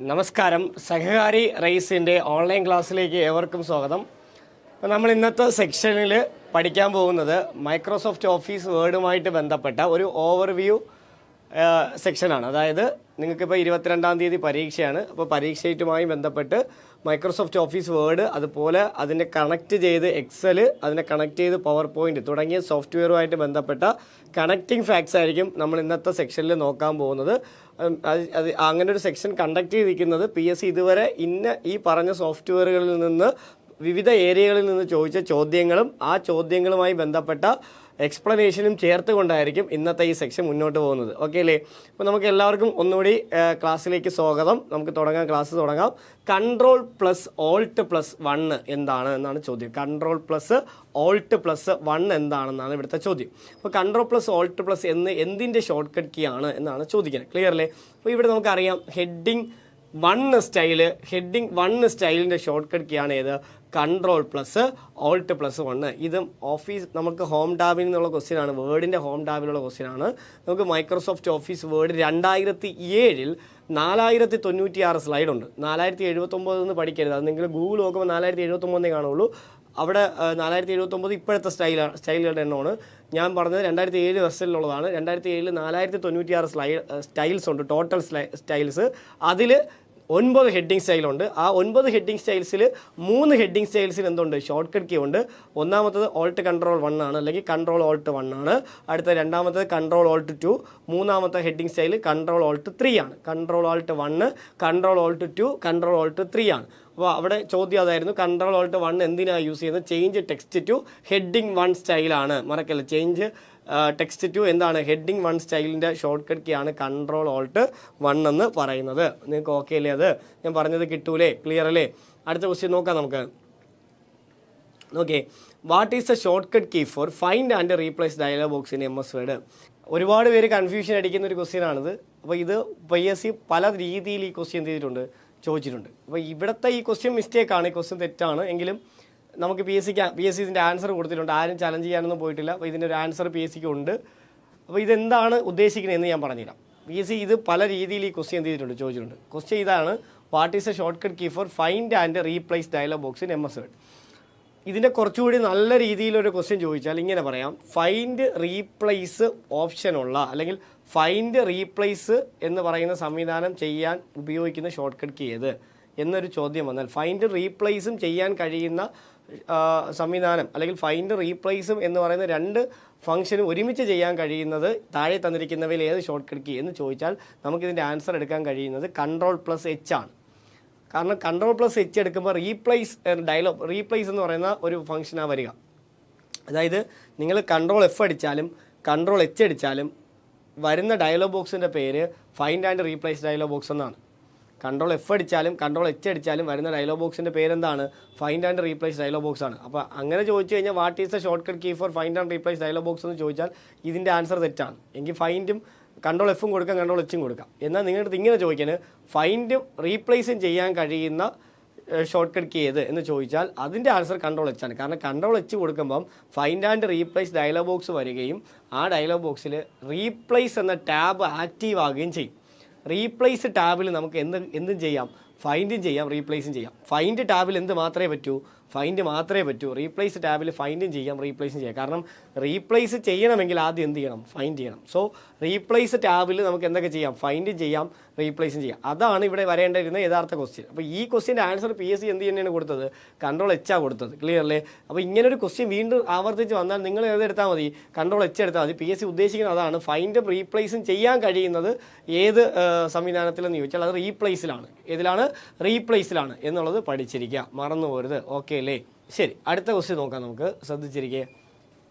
നമസ്കാരം. സഹകാരി റൈസിൻ്റെ ഓൺലൈൻ ക്ലാസ്സിലേക്ക് ഏവർക്കും സ്വാഗതം. അപ്പോൾ നമ്മൾ ഇന്നത്തെ സെക്ഷനിൽ പഠിക്കാൻ പോകുന്നത് മൈക്രോസോഫ്റ്റ് ഓഫീസ് വേർഡുമായിട്ട് ബന്ധപ്പെട്ട ഒരു ഓവർവ്യൂ സെക്ഷനാണ്. അതായത് നിങ്ങൾക്കിപ്പോൾ 22-ാം തീയതി പരീക്ഷയാണ്. അപ്പോൾ പരീക്ഷയുമായി ബന്ധപ്പെട്ട് മൈക്രോസോഫ്റ്റ് ഓഫീസ് വേർഡ്, അതുപോലെ അതിനെ കണക്ട് ചെയ്ത് എക്സൽ, അതിനെ കണക്ട് ചെയ്ത് പവർ പോയിൻറ്റ് തുടങ്ങിയ സോഫ്റ്റ്വെയറുമായിട്ട് ബന്ധപ്പെട്ട കണക്റ്റിംഗ് ഫാക്ട്സ് ആയിരിക്കും നമ്മൾ ഇന്നത്തെ സെക്ഷനിൽ നോക്കാൻ പോകുന്നത്. അങ്ങനെ ഒരു സെക്ഷൻ കണ്ടക്ട് ചെയ്തിരിക്കുന്നത് PSC ഇതുവരെ ഈ പറഞ്ഞ സോഫ്റ്റ്വെയറുകളിൽ നിന്ന് വിവിധ ഏരിയകളിൽ നിന്ന് ചോദിച്ച ചോദ്യങ്ങളും ആ ചോദ്യങ്ങളുമായി ബന്ധപ്പെട്ട എക്സ്പ്ലനേഷനും ചേർത്ത് കൊണ്ടായിരിക്കും ഇന്നത്തെ ഈ സെക്ഷൻ മുന്നോട്ട് പോകുന്നത്. ഓക്കെ അല്ലേ? അപ്പോൾ നമുക്ക് എല്ലാവർക്കും ഒന്നുകൂടി ക്ലാസ്സിലേക്ക് സ്വാഗതം. നമുക്ക് ക്ലാസ് തുടങ്ങാം. Ctrl+Alt+1 എന്താണ് എന്നാണ് ചോദ്യം. Ctrl+Alt+1 എന്താണെന്നാണ് ഇവിടുത്തെ ചോദ്യം. അപ്പോൾ Ctrl+Alt+ എന്തിൻ്റെ ഷോർട്ട് കട്ട് കീ ആണ് എന്നാണ് ചോദിക്കുന്നത്. ക്ലിയർ അല്ലേ? അപ്പോൾ ഇവിടെ നമുക്കറിയാം ഹെഡിങ് 1 സ്റ്റൈലിൻ്റെ ഷോർട്ട് കട്ട് കീ ആണ് ഏത്? Ctrl+Alt+1. ഇതും നമുക്ക് ഹോം ടാബിൽ നിന്നുള്ള ക്വസ്റ്റ്യൻ ആണ്. വേർഡിൻ്റെ ഹോം ടാബിലുള്ള ക്വസ്റ്റ്യൻ ആണ്. നമുക്ക് മൈക്രോസോഫ്റ്റ് ഓഫീസ് വേർഡ് 2007 4096 സ്ലൈഡ് ഉണ്ട്. 4079 എന്ന് പഠിക്കരുത്. അത് നിങ്ങൾ ഗൂഗിൾ നോക്കുമ്പോൾ 4079 കാണുള്ളൂ. അവിടെ 4079 ഇപ്പോഴത്തെ സ്റ്റൈലുകളുടെ എണ്ണമാണ്. ഞാൻ പറഞ്ഞത് 2007 വെർഷനിലുള്ളതാണ്. 2007 4096 സ്റ്റൈൽസ് ഉണ്ട്, ടോട്ടൽ സ്റ്റൈൽസ്. അതിൽ 9 ഹെഡിങ് സ്റ്റൈലുണ്ട്. ആ 9 ഹെഡിങ് സ്റ്റൈൽസിൽ 3 ഹെഡിങ് സ്റ്റൈൽസിൽ എന്തുണ്ട്? ഷോർട്ട് കട്ട് കീ ഉണ്ട്. ഒന്നാമത്തത് Alt+Ctrl+1 ആണ്, അല്ലെങ്കിൽ Ctrl+Alt+1 ആണ്. അടുത്ത രണ്ടാമത്തത് Ctrl+Alt+2. മൂന്നാമത്തെ ഹെഡിങ് സ്റ്റൈൽ Ctrl+Alt+3 ആണ്. Ctrl+Alt+1, Ctrl+Alt+2, Ctrl+Alt+3 ആണ്. അപ്പോൾ അവിടെ ചോദ്യം അതായിരുന്നു, Ctrl+Alt+1 എന്തിനാണ് യൂസ് ചെയ്യുന്നത്? ചേഞ്ച് ടെക്സ്റ്റ് ടു ഹെഡിങ് 1 സ്റ്റൈലാണ്. മറക്കല്ല, ചേഞ്ച് ടെക്സ്റ്റ് ടു എന്താണ്? ഹെഡിങ് 1 സ്റ്റൈലിൻ്റെ ഷോർട്ട് കട്ട് കീ ആണ് Ctrl+Alt+1 എന്ന് പറയുന്നത്. നിങ്ങൾക്ക് ഓക്കെ അല്ലേ? അത് ഞാൻ പറഞ്ഞത് കിട്ടൂലേ? ക്ലിയർ അല്ലേ? അടുത്ത ക്വസ്റ്റ്യൻ നോക്കാം നമുക്ക്. Okay, what is the shortcut key for find and replace dialogue box in MS word? ഒരുപാട് പേര് കൺഫ്യൂഷൻ അടിക്കുന്ന ഒരു ക്വസ്റ്റ്യൻ ആണിത്. അപ്പോൾ ഇത് PSC പല രീതിയിൽ ഈ ക്വസ്റ്റ്യൻ ചെയ്തിട്ടുണ്ട്, ചോദിച്ചിട്ടുണ്ട്. അപ്പോൾ ഇവിടുത്തെ ഈ ക്വസ്റ്റ്യൻ മിസ്റ്റേക്കാണ്, ഈ ക്വസ്റ്റ്യൻ തെറ്റാണ്. എങ്കിലും നമുക്ക് PSC ഇതിൻ്റെ ആൻസർ കൊടുത്തിട്ടുണ്ട്. ആരും ചലഞ്ച് ചെയ്യാനൊന്നും പോയിട്ടില്ല. അപ്പോൾ ഇതിൻ്റെ ഒരു ആൻസർ PSCക്ക് ഉണ്ട്. അപ്പോൾ ഇതെന്താണ് ഉദ്ദേശിക്കുന്നതെന്ന് ഞാൻ പറഞ്ഞുതരാം. PSC ഇത് പല രീതിയിൽ ഈ ക്വസ്റ്റ്യൻ ചെയ്തിട്ടുണ്ട്, ചോദിച്ചിട്ടുണ്ട്. ക്വസ്റ്റ്യൻ ഇതാണ്, what is a shortcut key for find and replace dialogue box in MS word. ഇതിൻ്റെ കുറച്ചുകൂടി നല്ല രീതിയിലൊരു ക്വസ്റ്റ്യൻ ചോദിച്ചാൽ ഇങ്ങനെ പറയാം, ഫൈൻഡ് റീപ്ലേസ് ഓപ്ഷനുള്ള, അല്ലെങ്കിൽ ഫൈൻഡ് റീപ്ലേസ് എന്ന് പറയുന്ന സംവിധാനം ചെയ്യാൻ ഉപയോഗിക്കുന്ന ഷോർട്ട് കട്ട് കീ ഏത് എന്നൊരു ചോദ്യം വന്നാൽ, ഫൈൻഡ് റീപ്ലേസും ചെയ്യാൻ കഴിയുന്ന സംവിധാനം, അല്ലെങ്കിൽ ഫൈൻഡ് റീപ്ലേസും എന്ന് പറയുന്ന 2 ഫംഗ്ഷനും ഒരുമിച്ച് ചെയ്യാൻ കഴിയുന്നത് താഴെ തന്നിരിക്കുന്നവയിൽ ഏത് ഷോർട്ട് കട്ട് കീ എന്ന് ചോദിച്ചാൽ നമുക്കിതിൻ്റെ ആൻസർ എടുക്കാൻ കഴിയുന്നത് Ctrl+H ആണ്. കാരണം Ctrl+H എടുക്കുമ്പോൾ റീപ്ലേസ് എന്ന് പറയുന്ന ഒരു ഫംഗ്ഷനാണ് വരിക. അതായത് നിങ്ങൾ Ctrl+F അടിച്ചാലും Ctrl+H അടിച്ചാലും വരുന്ന ഡയലോഗ് ബോക്സിൻ്റെ പേര് find and replace dialogue box എന്നാണ്. Ctrl+F അടിച്ചാലും Ctrl+H അടിച്ചാലും വരുന്ന ഡയലോഗ് ബോക്സിൻ്റെ പേരെന്താണ്? Find and replace dialogue box ആണ്. അപ്പോൾ അങ്ങനെ ചോദിച്ചു കഴിഞ്ഞാൽ what is the shortcut key for find and replace dialogue box എന്ന് ചോദിച്ചാൽ ഇതിൻ്റെ ആൻസർ തെറ്റാണ്. എങ്കിൽ ഫൈൻഡും Ctrl+Fഉം കൊടുക്കാം, Ctrl+Hഉം കൊടുക്കാം. എന്നാൽ നിങ്ങളുടെ ഇങ്ങനെ ചോദിക്കാൻ ഫൈൻഡും റീപ്ലേസും ചെയ്യാൻ കഴിയുന്ന ഷോർട്ട് കട്ട് കീ ഏത് എന്ന് ചോദിച്ചാൽ അതിൻ്റെ ആൻസർ Ctrl+H ആണ്. കാരണം Ctrl+H കൊടുക്കുമ്പം find and replace dialogue box വരികയും ആ ഡയലോഗ് ബോക്സിൽ റീപ്ലേസ് എന്ന ടാബ് ആക്റ്റീവ് ആകുകയും ചെയ്യും. റീപ്ലേസ് ടാബിൽ നമുക്ക് എന്തും ചെയ്യാം, ഫൈൻഡും ചെയ്യാം, റീപ്ലേസും ചെയ്യാം. ഫൈൻഡ് ടാബിൽ എന്ത് മാത്രമേ പറ്റൂ? ഫൈൻഡ് മാത്രമേ പറ്റൂ. റീപ്ലേസ് ടാബിൽ ഫൈൻഡും ചെയ്യാം, റീപ്ലേസും ചെയ്യാം. കാരണം റീപ്ലേസ് ചെയ്യണമെങ്കിൽ ആദ്യം എന്ത് ചെയ്യണം? ഫൈൻഡ് ചെയ്യണം. സോ റീപ്ലേസ് ടാബിൽ നമുക്ക് എന്തൊക്കെ ചെയ്യാം? ഫൈൻഡും ചെയ്യാം, റീപ്ലേസും ചെയ്യാം. അതാണ് ഇവിടെ വരേണ്ടിയിരുന്ന യഥാർത്ഥ ക്വസ്റ്റ്യൻ. അപ്പോൾ ഈ ക്വസ്റ്റ്യൻ്റെ ആൻസർ PSC എന്ത് തന്നെയാണ് കൊടുത്തത്? Ctrl+H ആണ് കൊടുത്തത്. ക്ലിയർ അല്ലേ? അപ്പോൾ ഇങ്ങനൊരു ക്വസ്റ്റ്യൻ വീണ്ടും ആവർത്തിച്ച് വന്നാൽ നിങ്ങൾ ഏതെടുത്താൽ മതി? Ctrl+H എടുത്താൽ മതി. PSC ഉദ്ദേശിക്കുന്നത് അതാണ്, ഫൈൻഡും റീപ്ലേസും ചെയ്യാൻ കഴിയുന്നത് ഏത് സംവിധാനത്തിലെന്ന് ചോദിച്ചാൽ അത് റീപ്ലേസിലാണ്. ഏതിലാണ്? റീപ്ലേസിലാണ് എന്നുള്ളത് പഠിച്ചിരിക്കുക, മറന്നു പോരുത്. ഓക്കെ അല്ലേ? ശരി, അടുത്ത ക്വസ്റ്റ്യൻ നോക്കാം. നമുക്ക് ശ്രദ്ധിച്ചിരിക്കുക.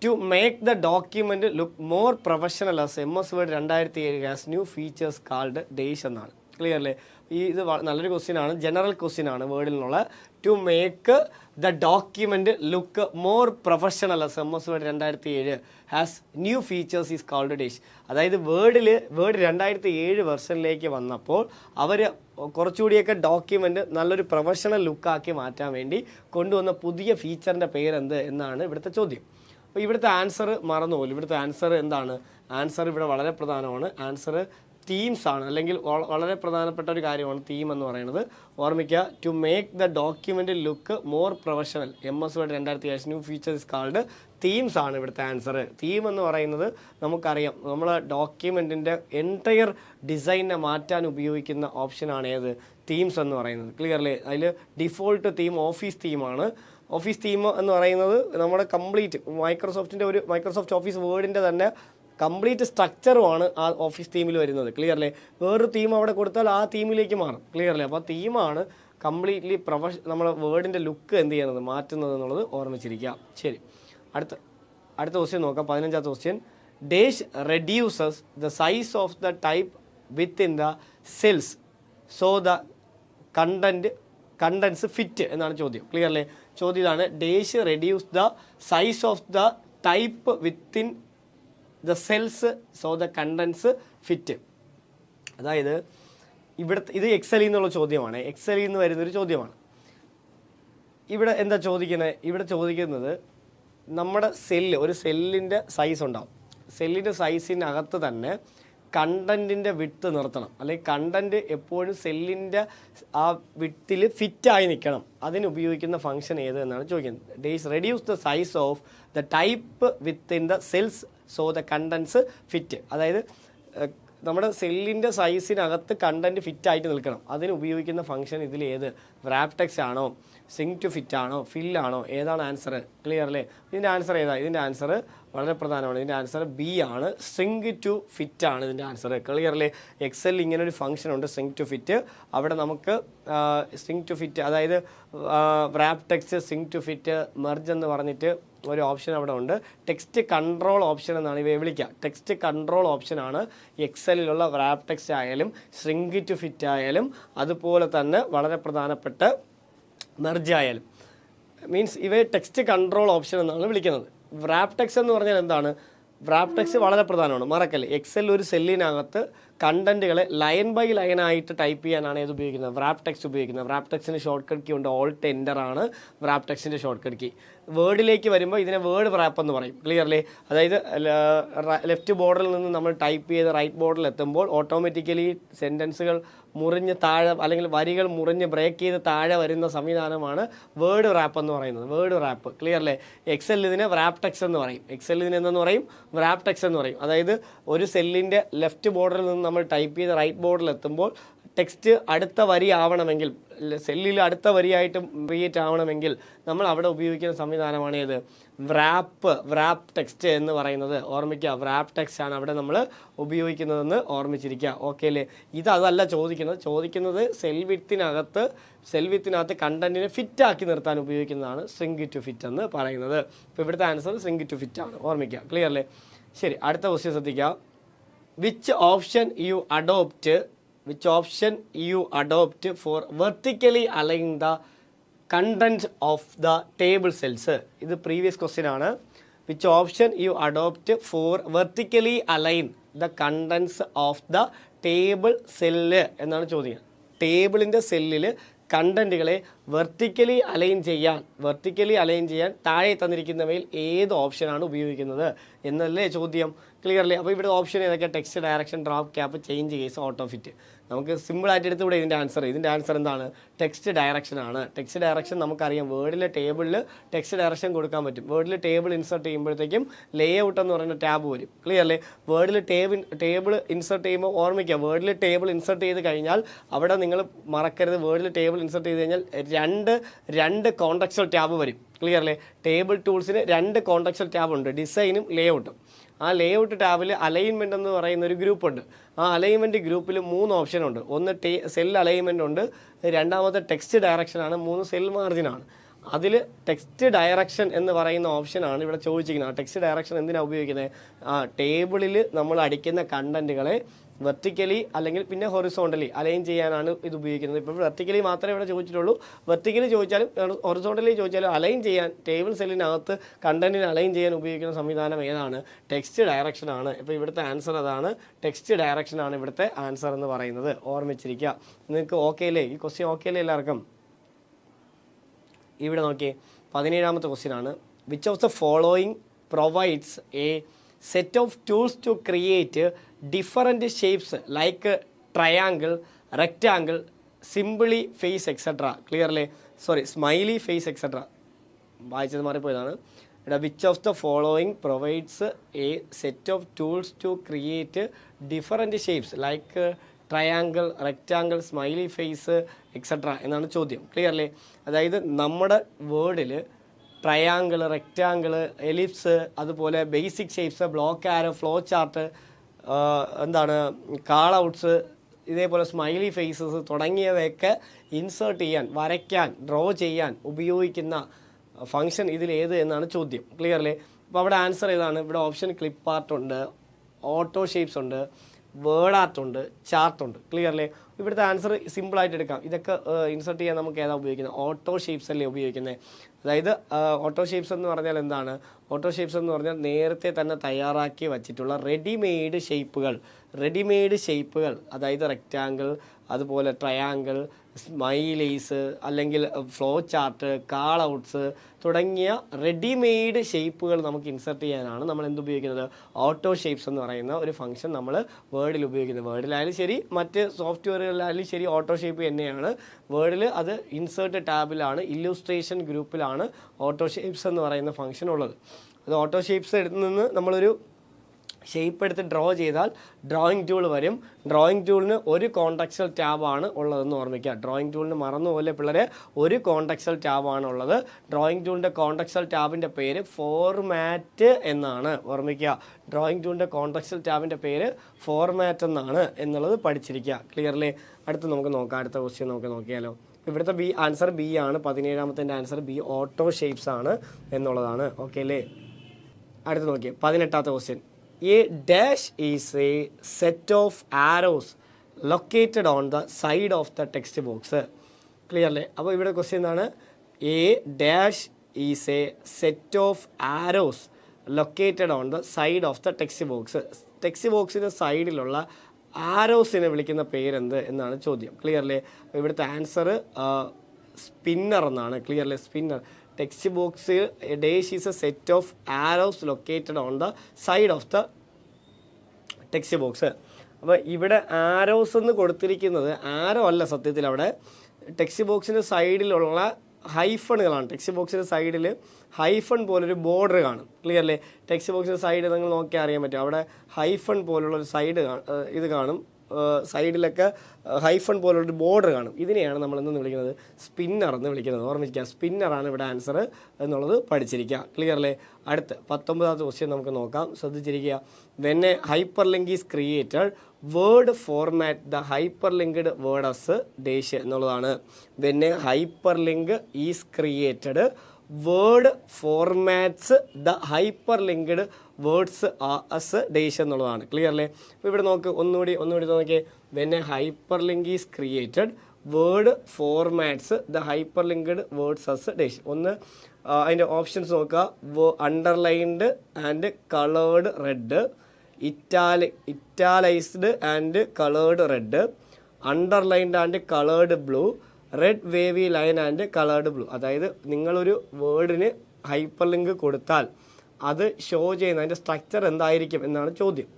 To make the document look more professional as MS Word 2007 has new features called dash എന്നാണ്. ക്ലിയർ അല്ലേ? ഇത് നല്ലൊരു ക്വസ്റ്റ്യൻ ആണ്, ജനറൽ ക്വസ്റ്റ്യൻ ആണ് വേർഡിൽ നിന്നുള്ള. To make the document look more professional as MS Word 2007 has new features is called dash. അതായത് Word 2007 വെർഷനിലേക്ക് വന്നപ്പോൾ അവർ കുറച്ചുകൂടിയൊക്കെ ഡോക്യുമെൻറ്റ് നല്ലൊരു പ്രൊഫഷണൽ ലുക്കാക്കി മാറ്റാൻ വേണ്ടി കൊണ്ടുവന്ന പുതിയ ഫീച്ചറിൻ്റെ പേരെന്ത് എന്നാണ് ഇവിടുത്തെ ചോദ്യം. അപ്പോൾ ഇവിടുത്തെ ആൻസർ മറന്നുപോലും. ഇവിടുത്തെ ആൻസർ എന്താണ്? ആൻസർ ഇവിടെ വളരെ പ്രധാനമാണ്. ആൻസർ തീംസ് ആണ്, അല്ലെങ്കിൽ വളരെ പ്രധാനപ്പെട്ട ഒരു കാര്യമാണ് തീം എന്ന് പറയുന്നത്. ഓർമ്മിക്കുക, to make the document look more professional. MS Word 2007 new features called themes ആണ് ഇവിടുത്തെ ആൻസർ. തീം എന്ന് പറയുന്നത് നമുക്കറിയാം, നമ്മൾ ഡോക്യുമെൻറ്റിൻ്റെ എൻറ്റയർ ഡിസൈനെ മാറ്റാൻ ഉപയോഗിക്കുന്ന ഓപ്ഷനാണ് ഏത്? തീംസ് എന്ന് പറയുന്നത്. ക്ലിയർലി? അതിൽ ഡിഫോൾട്ട് തീം ഓഫീസ് തീമാണ്. ഓഫീസ് തീം എന്ന് പറയുന്നത് നമ്മുടെ കംപ്ലീറ്റ് മൈക്രോസോഫ്റ്റ് ഓഫീസ് വേർഡിൻ്റെ തന്നെ കംപ്ലീറ്റ് സ്ട്രക്ചറുമാണ് ആ ഓഫീസ് തീമിൽ വരുന്നത്. ക്ലിയർലി? വേറൊരു തീം അവിടെ കൊടുത്താൽ ആ തീമിലേക്ക് മാറും. ക്ലിയർലി? അപ്പോൾ ആ തീമാണ് കംപ്ലീറ്റ്ലി നമ്മുടെ വേർഡിൻ്റെ ലുക്ക് എന്ത് ചെയ്യുന്നത്, മാറ്റുന്നത് എന്നുള്ളത് ഓർമ്മിച്ചിരിക്കുക. ശരി, അടുത്ത ക്വസ്റ്റ്യൻ നോക്കാം. 15ാമത്തെ question. Dash reduces the size of the type within the cells so the contents fit എന്നാണ് ചോദ്യം. ക്ലിയർലി? ചോദ്യം ഇതാണ്, dash reduce the size of the type within the cells so the contents fit. അതായത് ഇത് എക്സലിൽ നിന്നുള്ള ചോദ്യമാണ്, എക്സലിൽ നിന്ന് വരുന്നൊരു ചോദ്യമാണ്. ഇവിടെ എന്താ ചോദിക്കുന്നത്? ഇവിടെ ചോദിക്കുന്നത് നമ്മുടെ ഒരു സെല്ലിൻ്റെ സൈസ് ഉണ്ടാവും. സെല്ലിൻ്റെ സൈസിനകത്ത് തന്നെ കണ്ടൻറ്റിൻ്റെ വിട്ട് നിർത്തണം, അല്ലെങ്കിൽ കണ്ടൻറ്റ് എപ്പോഴും സെല്ലിൻ്റെ ആ വിട്ടിൽ ഫിറ്റായി നിൽക്കണം. അതിനുപയോഗിക്കുന്ന ഫംഗ്ഷൻ ഏത് എന്നാണ് ചോദിക്കുന്നത്. Does reduce the size of the type within the cells so the contents fit. അതായത് നമ്മുടെ സെല്ലിൻ്റെ സൈസിനകത്ത് കണ്ടൻറ്റ് ഫിറ്റായിട്ട് നിൽക്കണം. അതിന് ഉപയോഗിക്കുന്ന ഫംഗ്ഷൻ ഇതിൽ ഏത്? റാപ്പ് ടെക്സ്റ്റ് ആണോ, സിങ്ക് ടു ഫിറ്റ് ആണോ, ഫില്ലാണോ? ഏതാണ് ആൻസർ? ക്ലിയർലി? ഇതിൻ്റെ ആൻസർ ഏതാ? ഇതിൻ്റെ ആൻസർ വളരെ പ്രധാനമാണ്. ഇതിൻ്റെ ആൻസർ ബി ആണ്, സിങ്ക് ടു ഫിറ്റ് ആണ് ഇതിൻ്റെ ആൻസർ. ക്ലിയർലി? എക്സലിൽ ഇങ്ങനെ ഒരു ഫംഗ്ഷൻ ഉണ്ട്, സിങ്ക് ടു ഫിറ്റ്. അവിടെ നമുക്ക് സിങ്ക് ടു ഫിറ്റ്, അതായത് wrap text, shrink to fit, merge എന്ന് പറഞ്ഞിട്ട് ഒരു ഓപ്ഷൻ അവിടെ ഉണ്ട്. ടെക്സ്റ്റ് കൺട്രോൾ ഓപ്ഷൻ എന്നാണ് ഇവയെ വിളിക്കുക. ടെക്സ്റ്റ് കൺട്രോൾ ഓപ്ഷനാണ് എക്സലിലുള്ള റാപ്പ് ടെക്സ്റ്റ് ആയാലും സിങ്ക് ടു ഫിറ്റ് ആയാലും അതുപോലെ തന്നെ വളരെ പ്രധാനപ്പെട്ട മെർജ് ആയാലും. മീൻസ് ഇവയെ ടെക്സ്റ്റ് കൺട്രോൾ ഓപ്ഷൻ എന്നാണ് വിളിക്കുന്നത്. റാപ്പ് ടെക്സ്റ്റ് എന്ന് പറഞ്ഞാൽ എന്താണ്? റാപ്പ് ടെക്സ്റ്റ് വളരെ പ്രധാനമാണ്, മറക്കല്ലേ. എക്സലിൽ ഒരു സെല്ലിനകത്ത് കണ്ടന്റുകളെ ലൈൻ ബൈ ലൈൻ ആയിട്ട് ടൈപ്പ് ചെയ്യാനാണ് ഇത് ഉപയോഗിക്കുന്നത്, റാപ്പ് ടെക്സ്റ്റ് ഉപയോഗിക്കുന്നത്. റാപ്പ് ടെക്സ്റ്റിന് ഷോർട്ട് കട്ട് കീ ഉണ്ട്, ഓൾട്ട് എൻ്റർ ആണ് റാപ്പ് ടെക്സ്റ്റിൻ്റെ ഷോർട്ട് കട്ട് കീ. വേർഡിലേക്ക് വരുമ്പോൾ ഇതിനെ വേർഡ് റാപ്പ് എന്ന് പറയും. ക്ലിയർലി? അതായത് ലെഫ്റ്റ് ബോർഡറിൽ നിന്ന് നമ്മൾ ടൈപ്പ് ചെയ്ത് റൈറ്റ് ബോർഡറിൽ എത്തുമ്പോൾ ഓട്ടോമാറ്റിക്കലി സെൻറ്റൻസുകൾ മുറിഞ്ഞ് താഴെ, അല്ലെങ്കിൽ വരികൾ മുറിഞ്ഞ് ബ്രേക്ക് ചെയ്ത് താഴെ വരുന്ന സംവിധാനമാണ് വേർഡ് റാപ്പ് എന്ന് പറയുന്നത്. Word rap. ക്ലിയർലി? എക്സലിൽ ഇതിനെ റാപ്പ് ടെക്സ്റ്റ് എന്ന് പറയും. എക്സലിൽ ഇതിന് എന്തെന്ന് പറയും? റാപ്പ് ടെക്സ്റ്റ് എന്ന് പറയും. അതായത് ഒരു സെല്ലിൻ്റെ ലെഫ്റ്റ് ബോർഡറിൽ നിന്ന് നമ്മൾ ടൈപ്പ് ചെയ്ത് റൈറ്റ് ബോർഡിൽ എത്തുമ്പോൾ ടെക്സ്റ്റ് അടുത്ത വരി ആവണമെങ്കിൽ, സെല്ലിൽ അടുത്ത വരിയായിട്ട് ക്രിയേറ്റ് ആവണമെങ്കിൽ നമ്മൾ അവിടെ ഉപയോഗിക്കുന്ന സംവിധാനമാണ് ഏത്? റാപ്പ് ടെക്സ്റ്റ് എന്ന് പറയുന്നത്. ഓർമ്മിക്കുക, റാപ്പ് ടെക്സ്റ്റ് ആണ് അവിടെ നമ്മൾ ഉപയോഗിക്കുന്നതെന്ന് ഓർമ്മിച്ചിരിക്കുക. ഓക്കെ അല്ലേ? അതല്ല ചോദിക്കുന്നത് സെൽവിത്തിനകത്ത് കണ്ടന്റിനെ ഫിറ്റാക്കി നിർത്താൻ ഉപയോഗിക്കുന്നതാണ് സിങ്ക് ടു ഫിറ്റ് എന്ന് പറയുന്നത്. ഇപ്പോൾ ഇവിടുത്തെ ആൻസർ സിങ്ക് ടു ഫിറ്റ് ആണ്. ഓർമ്മിക്കുക. ക്ലിയർ അല്ലേ? ശരി, അടുത്ത ക്വസ്റ്റ്യൻ ശ്രദ്ധിക്കുക. Which option you adopt for vertically align the content of the table cells? ഇത് പ്രീവിയസ് ക്വസ്റ്റ്യൻ ആണ്. Which option you adopt for vertically align the contents of the table cell എന്നാണ് ചോദ്യം. ടേബിളിൻ്റെ സെല്ലിൽ കണ്ടന്റുകളെ വെർട്ടിക്കലി അലൈൻ ചെയ്യാൻ താഴെ തന്നിരിക്കുന്നവയിൽ ഏത് ഓപ്ഷനാണ് ഉപയോഗിക്കുന്നത് എന്നല്ലേ ചോദ്യം. ക്ലിയർലി? അപ്പോൾ ഇവിടെ ഓപ്ഷൻ ഏതൊക്കെ? Text direction, drop cap, change case, auto fit. നമുക്ക് സിമ്പിളായിട്ട് എടുത്തുകൂടെ ഇതിൻ്റെ ആൻസർ എന്താണ്? ടെക്സ്റ്റ് ഡയറക്ഷൻ ആണ്. ടെക്സ്റ്റ് ഡയറക്ഷൻ നമുക്കറിയാം, വേർഡിലെ ടേബിളിൽ ടെക്സ്റ്റ് ഡയറക്ഷൻ കൊടുക്കാൻ പറ്റും. വേർഡിൽ ടേബിൾ ഇൻസർട്ട് ചെയ്യുമ്പോഴത്തേക്കും ലേ ഔട്ട് എന്ന് പറയുന്ന ടാബ് വരും. ക്ലിയർലി? വേർഡിൽ ടേബിൾ ഇൻസർട്ട് ചെയ്യുമ്പോൾ ഓർമ്മിക്കുക, വേർഡിൽ ടേബിൾ ഇൻസർട്ട് ചെയ്ത് കഴിഞ്ഞാൽ അവിടെ നിങ്ങൾ മറക്കരുത്, വേർഡിൽ ടേബിൾ ഇൻസർട്ട് ചെയ്ത് കഴിഞ്ഞാൽ രണ്ട് കോണ്ടക്സ്വൽ ടാബ് വരും. ക്ലിയർലി? ടേബിൾ ടൂൾസിന് 2 കോണ്ടക്സ്വൽ ടാബ് ഉണ്ട്, ഡിസൈനും ലേ ഔട്ടും. ആ ലേ ഔട്ട് ടാബിൽ അലൈൻമെൻറ്റ് എന്ന് പറയുന്ന ഒരു ഗ്രൂപ്പുണ്ട്. ആ അലൈൻമെൻറ്റ് ഗ്രൂപ്പിൽ 3 ഓപ്ഷൻ ഉണ്ട്. ഒന്ന് സെൽ അലൈൻമെൻറ്റ് ഉണ്ട്, രണ്ടാമത്തെ ടെക്സ്റ്റ് ഡയറക്ഷനാണ്, 3 സെൽ മാർജിനാണ്. അതിൽ ടെക്സ്റ്റ് ഡയറക്ഷൻ എന്ന് പറയുന്ന ഓപ്ഷനാണ് ഇവിടെ ചോദിച്ചിരിക്കുന്നത്. ആ ടെക്സ്റ്റ് ഡയറക്ഷൻ എന്തിനാണ് ഉപയോഗിക്കുന്നത്? ടേബിളിൽ നമ്മൾ അടിക്കുന്ന കണ്ടന്റുകളെ വെർട്ടിക്കലി അല്ലെങ്കിൽ പിന്നെ ഹൊറിസോണ്ടലി അലൈൻ ചെയ്യാനാണ് ഇത് ഉപയോഗിക്കുന്നത്. ഇപ്പോൾ വെർട്ടിക്കലി മാത്രമേ ഇവിടെ ചോദിച്ചിട്ടുള്ളൂ. വെർട്ടിക്കലി ചോദിച്ചാലും ഹൊറിസോണ്ടലി ചോദിച്ചാലും അലൈൻ ചെയ്യാൻ, ടേബിൾ സെല്ലിനകത്ത് കണ്ടന്റിനെ അലൈൻ ചെയ്യാൻ ഉപയോഗിക്കുന്ന സംവിധാനം ഏതാണ്? ടെക്സ്റ്റ് ഡയറക്ഷനാണ്. ഇപ്പോൾ ഇവിടുത്തെ ആൻസർ അതാണ്, ടെക്സ്റ്റ് ഡയറക്ഷനാണ് ഇവിടുത്തെ ആൻസർ എന്ന് പറയുന്നത്. ഓർമ്മിച്ചിരിക്കുക. നിങ്ങൾക്ക് ഓക്കെ അല്ലേ? ഈ ക്വസ്റ്റ്യൻ ഓക്കെ അല്ലേ എല്ലാവർക്കും? ഇവിടെ നോക്കിയേ, 17ാമത്തെ ക്വസ്റ്റ്യൻ ആണ്. Which of the following provides a set of tools to create different shapes like triangle, rectangle, simply face etcetera. Clearly smiley face etcetera. വായിച്ചത് മാറിപ്പോയതാണ്. ഇവിടെ which of the following provides a set of tools to create different shapes like triangle, rectangle, smiley face etcetera എന്നാണ് ചോദ്യം. Clearly അതായത് നമ്മുടെ വേർഡിൽ triangle, rectangle, ellipse, അതുപോലെ basic shapes, block arrow, flow chart, call outs, ഇതേപോലെ smiley faces തുടങ്ങിയവയൊക്കെ insert ചെയ്യാൻ, വരയ്ക്കാൻ, ഡ്രോ ചെയ്യാൻ ഉപയോഗിക്കുന്ന ഫങ്ഷൻ ഇതിലേത് എന്നാണ് ചോദ്യം. ക്ലിയർലി അപ്പോൾ അവിടെ ആൻസർ ഏതാണ്? ഇവിടെ ഓപ്ഷൻ ക്ലിപ്പ് ആർട്ട് ഉണ്ട്, ഓട്ടോ ഷേപ്സ് ഉണ്ട്, വേർഡ് ആർട്ട് ഉണ്ട്, ചാർട്ട് ഉണ്ട്. ക്ലിയർലി ഇവിടുത്തെ ആൻസർ സിമ്പിളായിട്ട് എടുക്കാം. ഇതൊക്കെ ഇൻസർട്ട് ചെയ്യാൻ നമുക്ക് ഏതാ ഉപയോഗിക്കുന്നത്? ഓട്ടോ ഷേപ്സ് അല്ലേ ഉപയോഗിക്കുന്നത്. അതായത് ഓട്ടോ ഷേപ്സ് എന്ന് പറഞ്ഞാൽ എന്താണ്? ഓട്ടോ ഷേപ്സ് എന്ന് പറഞ്ഞാൽ നേരത്തെ തന്നെ തയ്യാറാക്കി വച്ചിട്ടുള്ള റെഡിമെയ്ഡ് ഷേപ്പുകൾ, അതായത് റെക്റ്റാങ്കിൾ, അതുപോലെ ട്രയാങ്കിൾ, സ്മൈലീസ്, അല്ലെങ്കിൽ ഫ്ലോ ചാർട്ട്, കാൾ ഔട്ട്സ് തുടങ്ങിയ റെഡിമെയ്ഡ് ഷേപ്പുകൾ നമുക്ക് ഇൻസർട്ട് ചെയ്യാനാണ് നമ്മൾ എന്തുപയോഗിക്കുന്നത്? ഓട്ടോ ഷേപ്സ് എന്ന് പറയുന്ന ഒരു ഫംഗ്ഷൻ നമ്മൾ വേർഡിൽ ഉപയോഗിക്കുന്നത്. വേർഡിലായാലും ശരി, മറ്റ് സോഫ്റ്റ്വെയറുകളിലായാലും ശരി, ഓട്ടോ ഷേപ്പ് തന്നെയാണ്. വേർഡിൽ അത് ഇൻസേർട്ട് ടാബിലാണ്, ഇല്ലുസ്ട്രേഷൻ ഗ്രൂപ്പിലാണ് ഓട്ടോ ഷേപ്സ് എന്ന് പറയുന്ന ഫംഗ്ഷൻ ഉള്ളത്. അത് ഓട്ടോ ഷേപ്സ് നിന്ന് നമ്മളൊരു ഷേപ്പ് എടുത്ത് ഡ്രോ ചെയ്താൽ ഡ്രോയിങ് ടൂൾ വരും. ഡ്രോയിങ് ടൂളിന് ഒരു കോൺടെക്സ്റ്റൽ ടാബാണ് ഉള്ളതെന്ന് ഓർമ്മിക്കുക. ഡ്രോയിങ് ടൂളിന് മറന്നുപോലെ പിള്ളേരെ ഒരു കോൺടെക്സ്റ്റൽ ടാബാണ് ഉള്ളത്. ഡ്രോയിങ് ടൂളിൻ്റെ കോൺടെക്സ്റ്റൽ ടാബിൻ്റെ പേര് ഫോർമാറ്റ് എന്നാണ്. ഓർമ്മിക്കുക, ഡ്രോയിങ് ടൂളിൻ്റെ കോൺടെക്സ്റ്റൽ ടാബിൻ്റെ പേര് ഫോർമാറ്റ് എന്നാണ് എന്നുള്ളത് പഠിച്ചിരിക്കുക. ക്ലിയർലി അടുത്ത നമുക്ക് നോക്കാം. അടുത്ത ക്വസ്റ്റ്യൻ നമുക്ക് നോക്കിയാലോ. ഇവിടുത്തെ ആൻസർ ബി ആണ്. 17ാമത്തെ ആൻസർ ബി, ഓട്ടോ ഷേപ്സ് ആണ് എന്നുള്ളതാണ്. ഓക്കെ അല്ലേ? അടുത്ത് നോക്കിയേ 18ാമത്തെ question. A dash is a set of arrows located on the side of the text box. Clearly അപ്പോൾ ഇവിടെ ക്വസ്റ്റ്യൻ എന്താണ്? A dash is a set of arrows located on the side of the text box. Text ബോക്സിൻ്റെ സൈഡിലുള്ള ആരോസിനെ വിളിക്കുന്ന പേരെന്ത് എന്നാണ് ചോദ്യം. Clearly ഇവിടുത്തെ ആൻസർ സ്പിന്നർ എന്നാണ്. Clearly spinner. Text box dash is A set of arrows located on the side of the text box. അപ്പോൾ ഇവിടെ ആരോസ് എന്ന് കൊടുത്തിരിക്കുന്നത് ആരോ അല്ല, സത്യത്തിൽ അവിടെ ടെക്സ്റ്റ് ബോക്സിൻ്റെ സൈഡിലുള്ള ഹൈഫണുകളാണ്. ടെക്സ്റ്റ് ബോക്സിൻ്റെ സൈഡിൽ ഹൈഫൺ പോലൊരു ബോർഡർ കാണും. ക്ലിയർലി ടെക്സ്റ്റ് ബോക്സിൻ്റെ സൈഡ് നിങ്ങൾ നോക്കിയാൽ അറിയാൻ പറ്റും. അവിടെ ഹൈഫൺ പോലുള്ള ഒരു സൈഡ് ഇത് കാണും. സൈഡിലൊക്കെ ഹൈഫൺ പോലുള്ളൊരു ബോർഡർ കാണും. ഇതിനെയാണ് നമ്മൾ എന്ന് വിളിക്കുന്നത്? സ്പിന്നർ എന്ന് വിളിക്കുന്നത്. ഓർമ്മിക്കുക, സ്പിന്നറാണ് ഇവിടെ ആൻസർ എന്നുള്ളത് പഠിച്ചിരിക്കുക. ക്ലിയർലി അടുത്ത് 19ാമത്തെ ക്വസ്റ്റ്യൻ നമുക്ക് നോക്കാം. ശ്രദ്ധിച്ചിരിക്കുക. When a hyperlink is created word format the hyperlinked word as dash എന്നുള്ളതാണ്. When a hyperlink is created word formats the hyperlinked words as dash എന്നുള്ളതാണ്. Clearly അപ്പോൾ ഇവിടെ നോക്ക്, ഒന്നുകൂടി നോക്കിയേ. When a hyperlink is created word formats the hyperlinked words as dash. ഒന്ന് അതിൻ്റെ options നോക്കുക. Underlined and coloured red, italicised and coloured red, underlined and coloured blue, red wavy line and coloured blue. അതായത് നിങ്ങളൊരു വേർഡിന് hyper link കൊടുത്താൽ അത് show ചെയ്യുന്ന അതിൻ്റെ structure എന്തായിരിക്കും എന്നാണ് ചോദ്യം.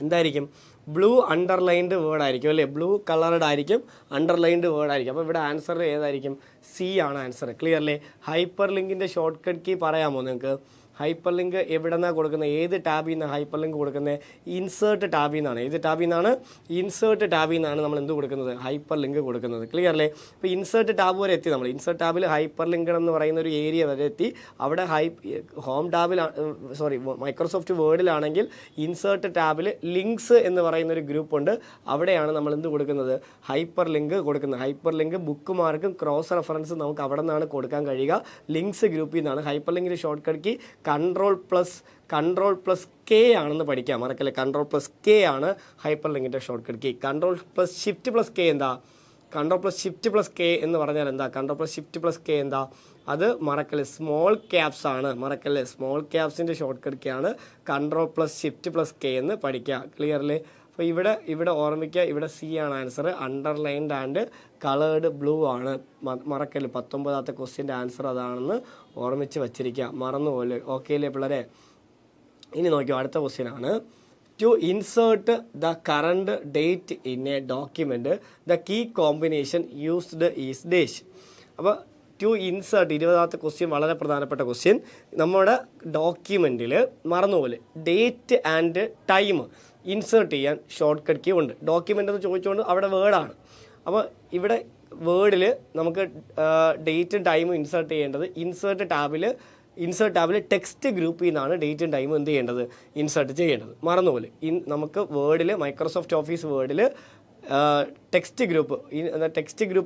എന്തായിരിക്കും? ബ്ലൂ അണ്ടർലൈൻഡ് വേർഡ് ആയിരിക്കും അല്ലേ? ബ്ലൂ കളർഡ് ആയിരിക്കും, അണ്ടർലൈൻഡ് വേർഡ് ആയിരിക്കും. അപ്പോൾ ഇവിടെ ആൻസർ ഏതായിരിക്കും? സി ആണ് ആൻസർ. ക്ലിയർലി ഹൈപ്പർ ലിങ്കിൻ്റെ ഷോർട്ട് കട്ട് കീ പറയാമോ നിങ്ങൾക്ക്? ഹൈപ്പർ ലിങ്ക് എവിടെ നിന്നാണ് കൊടുക്കുന്നത്? ഏത് ടാബിൽ നിന്നാണ് ഹൈപ്പർ ലിങ്ക് കൊടുക്കുന്നത്? ഇൻസേർട്ട് ടാബിൽ നിന്നാണ്. ഏത് ടാബിൽ നിന്നാണ്? ഇൻസേർട്ട് ടാബിൽ നിന്നാണ് നമ്മൾ എന്ത് കൊടുക്കുന്നത്? ഹൈപ്പർ ലിങ്ക് കൊടുക്കുന്നത്. ക്ലിയർലി ഇപ്പോൾ ഇൻസേർട്ട് ടാബ് വരെ എത്തി നമ്മൾ. ഇൻസേർട്ട് ടാബിൽ ഹൈപ്പർ ലിങ്ക് എന്ന് പറയുന്ന ഒരു ഏരിയ വരെ എത്തി. അവിടെ ഹോം ടാബിൽ മൈക്രോസോഫ്റ്റ് വേർഡിലാണെങ്കിൽ ഇൻസേർട്ട് ടാബിൽ ലിങ്ക്സ് എന്ന് പറയുന്ന ഒരു ഗ്രൂപ്പ് ഉണ്ട്. അവിടെയാണ് നമ്മൾ എന്ത് കൊടുക്കുന്നത്? ഹൈപ്പർ ലിങ്ക് കൊടുക്കുന്നത്. ഹൈപ്പർ ലിങ്ക് ബുക്ക് മാർക്കും ക്രോസ് റെഫറൻസ് നമുക്ക് അവിടെ നിന്നാണ് കൊടുക്കാൻ കഴിയുക. ലിങ്ക്സ് ഗ്രൂപ്പിൽ നിന്നാണ്. ഹൈപ്പർ ലിങ്കിൻ്റെ shortcut key control plus K ആണെന്ന് പഠിക്കാം. മറക്കല്ലേ, കൺട്രോൾ പ്ലസ് കെ ആണ് ഹൈപ്പർ ലിങ്കിൻ്റെ shortcut key. Control plus shift plus K എന്താ? Control plus shift plus K എന്ന് പറഞ്ഞാൽ എന്താ? Control plus shift plus K എന്താ? അത് മറക്കല്ലേ, സ്മോൾ ക്യാപ്സ് ആണ്. മറക്കല്ലേ, സ്മോൾ ക്യാപ്സിൻ്റെ ഷോർട്ട് കട്ട് കീ ആണ് control plus shift plus K എന്ന് പഠിക്കുക. ക്ലിയർലി അപ്പോൾ ഇവിടെ ഓർമ്മിക്കുക, ഇവിടെ സി ആണ് answer. Underlined and coloured blue ആണ്. മറക്കല്ലേ, 19ാമത്തെ ക്വസ്റ്റ്യൻ്റെ ആൻസർ അതാണെന്ന് ഓർമ്മിച്ച് വച്ചിരിക്കുക. മറന്നുപോലെ. ഓക്കെ അല്ലേ പിള്ളേരെ? ഇനി നോക്കിയോ, അടുത്ത ക്വസ്റ്റ്യൻ ആണ്. To insert the current date in a document the key combination used is dash. അപ്പോൾ ടു ഇൻസേർട്ട് 20ാമത്തെ ക്വസ്റ്റ്യൻ വളരെ പ്രധാനപ്പെട്ട ക്വസ്റ്റ്യൻ. നമ്മുടെ ഡോക്യുമെൻറ്റിൽ മറന്നുപോലെ ഡേറ്റ് ആൻഡ് ടൈം ഇൻസേർട്ട് ചെയ്യാൻ ഷോർട്ട് കട്ട് കീ ഉണ്ട്. ഡോക്യുമെൻ്റ് എന്ന് ചോദിച്ചുകൊണ്ട് അവിടെ വേർഡാണ്. അപ്പോൾ ഇവിടെ വേർഡിൽ നമുക്ക് ഡേറ്റും ടൈമും ഇൻസേർട്ട് ചെയ്യേണ്ടത് ഇൻസേർട്ട് ടാബിൽ ടെക്സ്റ്റ് ഗ്രൂപ്പിൽ നിന്നാണ് ഡേറ്റും ടൈമും എന്ത് ചെയ്യേണ്ടത്, ഇൻസേർട്ട് ചെയ്യേണ്ടത്. മറന്നുപോലെ നമുക്ക് വേർഡിൽ മൈക്രോസോഫ്റ്റ് ഓഫീസ് വേർഡിൽ ടെക്സ്റ്റ് ഗ്രൂപ്പ്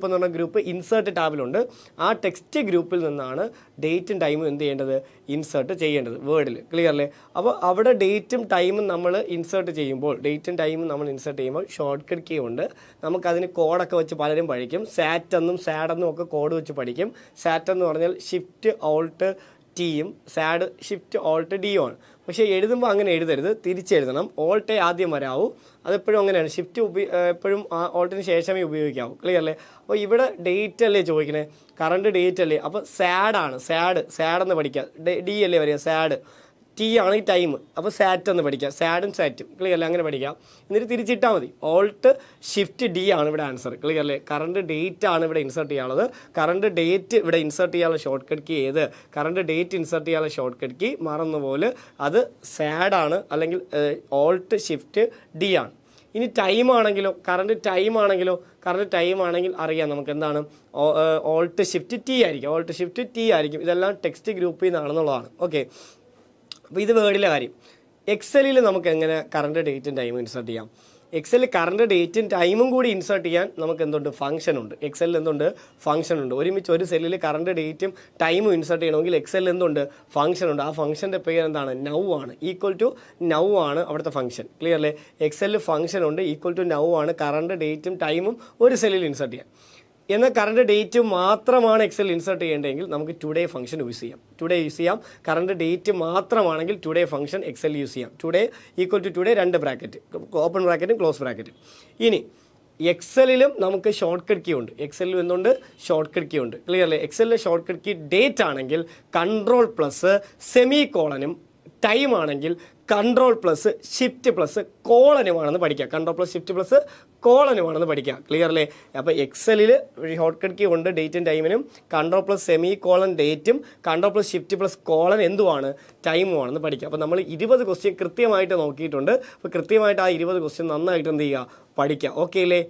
എന്ന് പറഞ്ഞ ഗ്രൂപ്പ് ഇൻസേർട്ട് ടാബിലുണ്ട്. ആ ടെക്സ്റ്റ് ഗ്രൂപ്പിൽ നിന്നാണ് ഡേറ്റും ടൈമും എന്ത് ചെയ്യേണ്ടത്, ഇൻസേർട്ട് ചെയ്യേണ്ടത് വേർഡിൽ. ക്ലിയർ അല്ലേ? അപ്പോൾ അവിടെ ഡേറ്റും ടൈമും നമ്മൾ ഇൻസേർട്ട് ചെയ്യുമ്പോൾ ഷോർട്ട് കട്ട് കീ ഉണ്ട്. നമുക്കതിന് കോഡൊക്കെ വെച്ച് പലരും പഠിക്കും. സാറ്റ് എന്നും സാഡ് എന്നും ഒക്കെ കോഡ് വെച്ച് പഠിക്കും. സാറ്റ് എന്ന് പറഞ്ഞാൽ ഷിഫ്റ്റ് ഓൾട്ട് ടിയും സാഡ് ഷിഫ്റ്റ് ഓൾട്ട് ഡിയും ആണ്. പക്ഷേ എഴുതുമ്പോൾ അങ്ങനെ എഴുതരുത്, തിരിച്ചെഴുതണം. ഓൾട്ടേ ആദ്യം വരാവൂ. അതെപ്പോഴും അങ്ങനെയാണ്. ഷിഫ്റ്റ് എപ്പോഴും ഓൾട്ടിന് ശേഷമേ ഉപയോഗിക്കാവൂ. ക്ലിയർ അല്ലേ? അപ്പോൾ ഇവിടെ ഡേറ്റ് അല്ലേ ചോദിക്കണേ, കറണ്ട് ഡേറ്റ് അല്ലേ. അപ്പോൾ സാഡാണ്, സാഡെന്ന് പഠിക്കുക. ഡി അല്ലേ വരിക, സാഡ്. ടി ആണ് ഈ ടൈം, അപ്പോൾ സാറ്റ് എന്ന് പഠിക്കുക. സാഡും സാറ്റും. ക്ലിയർ അല്ലേ? അങ്ങനെ പഠിക്കാം. എന്നിട്ട് തിരിച്ചിട്ടാൽ മതി. ഓൾട്ട് ഷിഫ്റ്റ് ഡി ആണ് ഇവിടെ ആൻസർ. ക്ലിയർ അല്ലേ? കറണ്ട് ഡേറ്റ് ആണ് ഇവിടെ ഇൻസേർട്ട് ചെയ്യാനുള്ളത്. കറണ്ട് ഡേറ്റ് ഇവിടെ ഇൻസേർട്ട് ചെയ്യാനുള്ള ഷോർട്ട് കട്ട് കീ ഏത്? കറണ്ട് ഡേറ്റ് ഇൻസേർട്ട് ചെയ്യാനുള്ള ഷോർട്ട് കട്ട് കീ മറന്നുപോലെ അത് സാഡാണ്, അല്ലെങ്കിൽ ഓൾട്ട് ഷിഫ്റ്റ് ഡി ആണ്. ഇനി ടൈം ആണെങ്കിലോ, കറണ്ട് ടൈം ആണെങ്കിൽ അറിയാം നമുക്ക് എന്താണ്, ഓൾട്ട് ഷിഫ്റ്റ് ടി ആയിരിക്കും. ഇതെല്ലാം ടെക്സ്റ്റ് ഗ്രൂപ്പിൽ നിന്നാണെന്നുള്ളതാണ്. ഓക്കെ, അപ്പോൾ ഇത് വേർഡിലെ കാര്യം. എക്സലിൽ നമുക്ക് എങ്ങനെ കറണ്ട് ഡേറ്റും ടൈമും ഇൻസേർട്ട് ചെയ്യാം? എക്സലിൽ കറണ്ട് ഡേറ്റും ടൈമും കൂടി ഇൻസേർട്ട് ചെയ്യാൻ നമുക്ക് എന്തുണ്ട്, ഫംഗ്ഷൻ ഉണ്ട്. എക്സലിൽ എന്തുണ്ട്, ഫംഗ്ഷൻ ഉണ്ട്. ഒരുമിച്ച് ഒരു സെല്ലിൽ കറണ്ട് ഡേറ്റും ടൈമും ഇൻസേർട്ട് ചെയ്യണമെങ്കിൽ എക്സലിൽ എന്തുണ്ട്, ഫംഗ്ഷൻ ഉണ്ട്. ആ ഫംഗ്ഷൻ്റെ പേര് എന്താണ്, നൗ ആണ്. ഈക്വൽ ടു നൗ ആണ് അവിടുത്തെ ഫംഗ്ഷൻ. ക്ലിയർ അല്ലേ? എക്സലിൽ ഫംഗ്ഷൻ ഉണ്ട്, ഈക്വൽ ടു നൗ ആണ്. കറണ്ട് ഡേറ്റും ടൈമും ഒരു സെല്ലിൽ ഇൻസേർട്ട് ചെയ്യാം. എന്നാൽ കറണ്ട് ഡേറ്റ് മാത്രമാണ് എക്സൽ ഇൻസേർട്ട് ചെയ്യേണ്ടതെങ്കിൽ നമുക്ക് ടുഡേ ഫംഗ്ഷൻ യൂസ് ചെയ്യാം. കറണ്ട് ഡേറ്റ് മാത്രമാണെങ്കിൽ ടുഡേ ഫംഗ്ഷൻ എക്സൽ യൂസ് ചെയ്യാം. Today equal to today, 2 bracket, open ബ്രാക്കറ്റും ക്ലോസ് ബ്രാക്കറ്റും. ഇനി എക്സലിലും നമുക്ക് ഷോർട്ട് കട്ട് കീ ഉണ്ട്. എക്സലിലും എന്തുണ്ട്, ഷോർട്ട് കട്ട് കീ ഉണ്ട്. ക്ലിയർ അല്ലേ? എക്സലിലെ ഷോർട്ട് കട്ട് കീ ഡേറ്റ് ആണെങ്കിൽ കൺട്രോൾ പ്ലസ് സെമി കോളനും, ടൈം ആണെങ്കിൽ കൺട്രോൾ പ്ലസ് ഷിഫ്റ്റ് പ്ലസ് കോളനുമാണെന്ന് പഠിക്കുക. ക്ലിയർ അല്ലേ? അപ്പോൾ എക്സലിൽ ഷോർട്ട് കട്ട് കീ ഉണ്ട് ഡേറ്റും ടൈമിനും. കൺട്രോൾ പ്ലസ് സെമി കോളൻ ഡേറ്റും, control plus shift plus colon എന്തുമാണ്, ടൈമുമാണെന്ന് പഠിക്കുക. അപ്പോൾ നമ്മൾ 20 ക്വസ്റ്റ്യൻ കൃത്യമായിട്ട് നോക്കിയിട്ടുണ്ട്. അപ്പോൾ കൃത്യമായിട്ട് ആ 20 ക്വസ്റ്റ്യൻ നന്നായിട്ട് എന്ത് ചെയ്യുക, പഠിക്കുക. ഓക്കെ അല്ലേ?